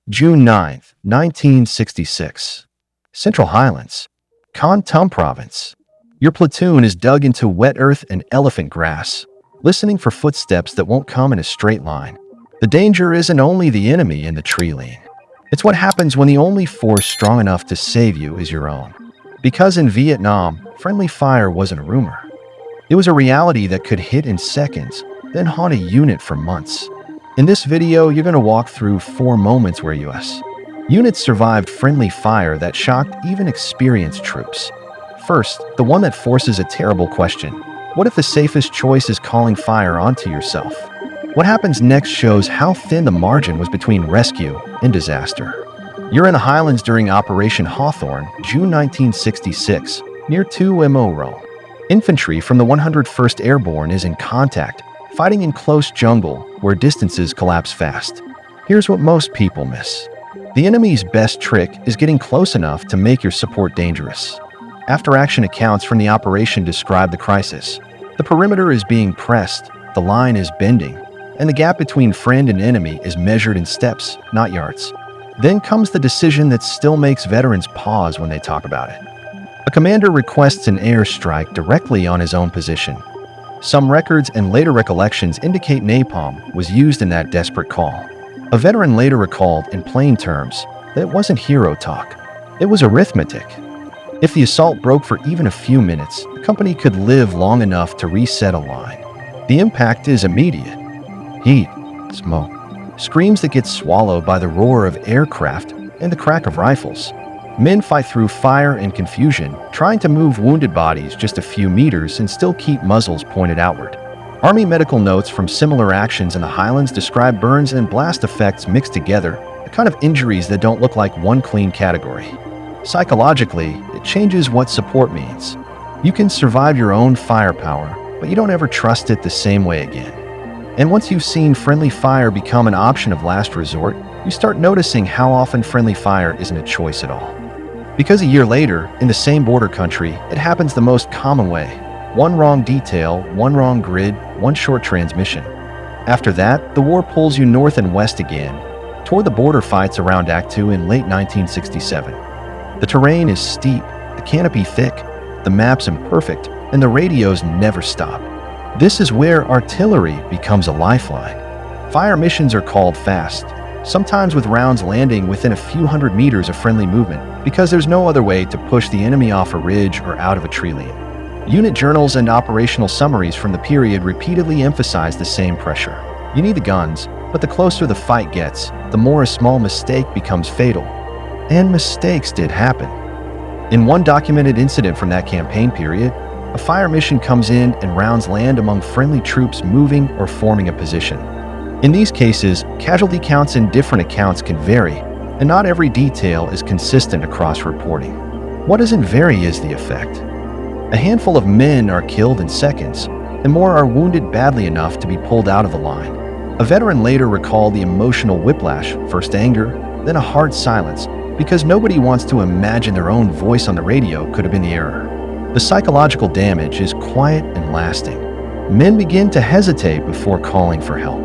June 9th, 1966. Central Highlands, Kon Tum Province. Your platoon is dug into wet earth and elephant grass, listening for footsteps that won't come in a straight line. The danger isn't only the enemy in the tree line. It's what happens when the only force strong enough to save you is your own. Because in Vietnam, friendly fire wasn't a rumor. It was a reality that could hit in seconds, then haunt a unit for months. In this video, you're going to walk through 4 moments where U.S. units survived friendly fire that shocked even experienced troops. First, the one that forces a terrible question. What if the safest choice is calling fire onto yourself? What happens next shows how thin the margin was between rescue and disaster. You're in the Highlands during Operation Hawthorne, June 1966, near 2 Mo Row. Infantry from the 101st Airborne is in contact, fighting in close jungle where distances collapse fast. Here's what most people miss. The enemy's best trick is getting close enough to make your support dangerous. After-action accounts from the operation describe the crisis. The perimeter is being pressed, the line is bending, and the gap between friend and enemy is measured in steps, not yards. Then comes the decision that still makes veterans pause when they talk about it. A commander requests an airstrike directly on his own position. Some records and later recollections indicate napalm was used in that desperate call. A veteran later recalled in plain terms that it wasn't hero talk, it was arithmetic. If the assault broke for even a few minutes, the company could live long enough to reset a line. The impact is immediate. Heat, smoke, screams that get swallowed by the roar of aircraft and the crack of rifles. Men fight through fire and confusion, trying to move wounded bodies just a few meters and still keep muzzles pointed outward. Army medical notes from similar actions in the Highlands describe burns and blast effects mixed together, the kind of injuries that don't look like one clean category. Psychologically, it changes what support means. You can survive your own firepower, but you don't ever trust it the same way again. And once you've seen friendly fire become an option of last resort, you start noticing how often friendly fire isn't a choice at all. Because a year later, in the same border country, it happens the most common way. One wrong detail, one wrong grid, one short transmission. After that, the war pulls you north and west again, toward the border fights around Act II in late 1967. The terrain is steep, the canopy thick, the maps imperfect, and the radios never stop. This is where artillery becomes a lifeline. Fire missions are called fast, sometimes with rounds landing within a few hundred meters of friendly movement, because there's no other way to push the enemy off a ridge or out of a tree line. Unit journals and operational summaries from the period repeatedly emphasize the same pressure. You need the guns, but the closer the fight gets, the more a small mistake becomes fatal. And mistakes did happen. In one documented incident from that campaign period, a fire mission comes in and rounds land among friendly troops moving or forming a position. In these cases, casualty counts in different accounts can vary, and not every detail is consistent across reporting. What doesn't vary is the effect. A handful of men are killed in seconds, and more are wounded badly enough to be pulled out of the line. A veteran later recalled the emotional whiplash, first anger, then a hard silence, because nobody wants to imagine their own voice on the radio could have been the error. The psychological damage is quiet and lasting. Men begin to hesitate before calling for help.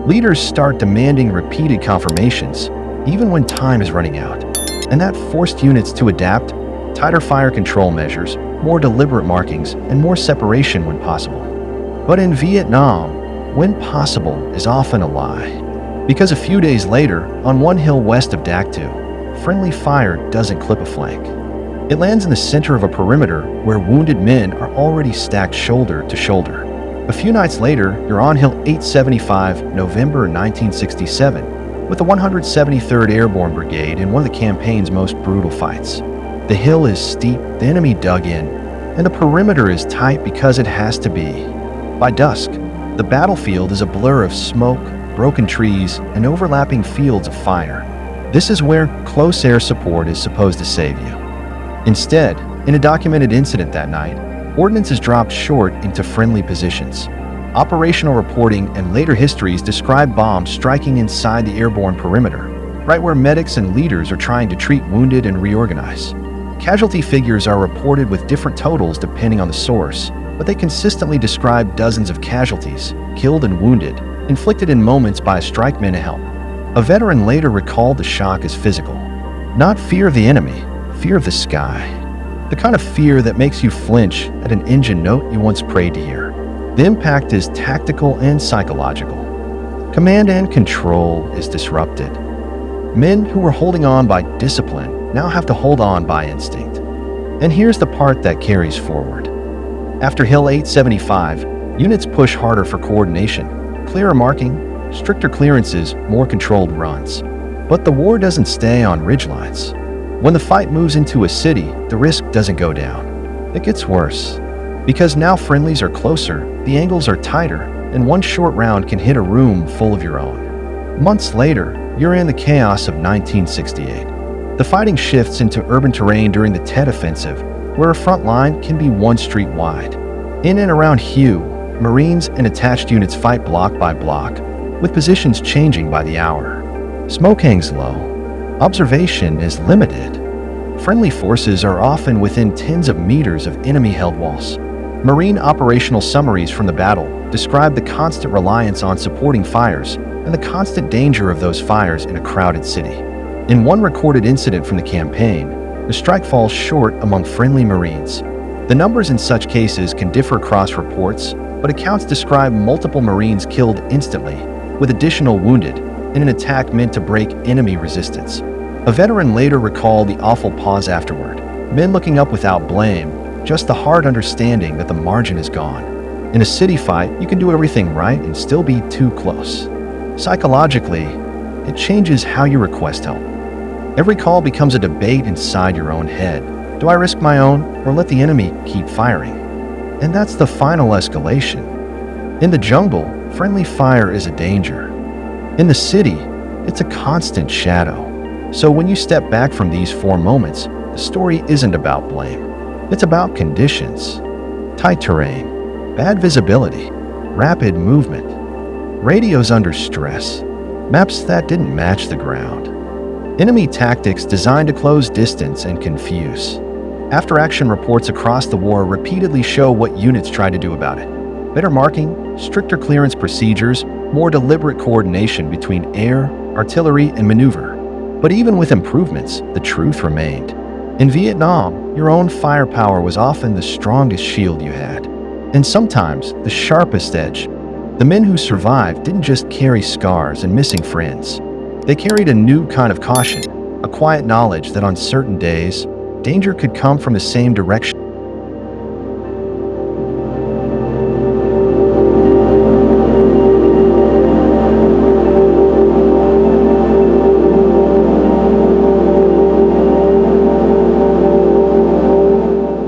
Leaders start demanding repeated confirmations, even when time is running out. And that forced units to adapt, tighter fire control measures, more deliberate markings, and more separation when possible. But in Vietnam, when possible is often a lie. Because a few days later, on one hill west of Dak Tu, friendly fire doesn't clip a flank. It lands in the center of a perimeter where wounded men are already stacked shoulder to shoulder. A few nights later, you're on Hill 875, November 1967, with the 173rd Airborne Brigade in one of the campaign's most brutal fights. The hill is steep, the enemy dug in, and the perimeter is tight because it has to be. By dusk, the battlefield is a blur of smoke, broken trees, and overlapping fields of fire. This is where close air support is supposed to save you. Instead, in a documented incident that night, ordnance is dropped short into friendly positions. Operational reporting and later histories describe bombs striking inside the airborne perimeter, right where medics and leaders are trying to treat wounded and reorganize. Casualty figures are reported with different totals depending on the source, but they consistently describe dozens of casualties, killed and wounded, inflicted in moments by a strike men to help. A veteran later recalled the shock as physical. Not fear of the enemy, fear of the sky. The kind of fear that makes you flinch at an engine note you once prayed to hear. The impact is tactical and psychological. Command and control is disrupted. Men who were holding on by discipline now have to hold on by instinct. And here's the part that carries forward. After Hill 875, units push harder for coordination, clearer marking, stricter clearances, more controlled runs. But the war doesn't stay on ridgelines. When the fight moves into a city, the risk doesn't go down. It gets worse. Because now friendlies are closer, the angles are tighter, and one short round can hit a room full of your own. Months later, you're in the chaos of 1968. The fighting shifts into urban terrain during the Tet Offensive, where a front line can be one street wide. In and around Hue, Marines and attached units fight block by block, with positions changing by the hour. Smoke hangs low. Observation is limited. Friendly forces are often within tens of meters of enemy-held walls. Marine operational summaries from the battle describe the constant reliance on supporting fires and the constant danger of those fires in a crowded city. In one recorded incident from the campaign, the strike falls short among friendly Marines. The numbers in such cases can differ across reports, but accounts describe multiple Marines killed instantly, with additional wounded, in an attack meant to break enemy resistance. A veteran later recalled the awful pause afterward, men looking up without blame, just the hard understanding that the margin is gone. In a city fight, you can do everything right and still be too close. Psychologically, it changes how you request help. Every call becomes a debate inside your own head. Do I risk my own or let the enemy keep firing? And that's the final escalation. In the jungle, friendly fire is a danger. In the city, it's a constant shadow. So when you step back from these four moments, the story isn't about blame. It's about conditions. Tight terrain, bad visibility, rapid movement, radios under stress, maps that didn't match the ground. Enemy tactics designed to close distance and confuse. After-action reports across the war repeatedly show what units tried to do about it. Better marking, stricter clearance procedures, more deliberate coordination between air, artillery, and maneuver. But even with improvements, the truth remained. In Vietnam, your own firepower was often the strongest shield you had, and sometimes the sharpest edge. The men who survived didn't just carry scars and missing friends. They carried a new kind of caution, a quiet knowledge that on certain days, danger could come from the same direction.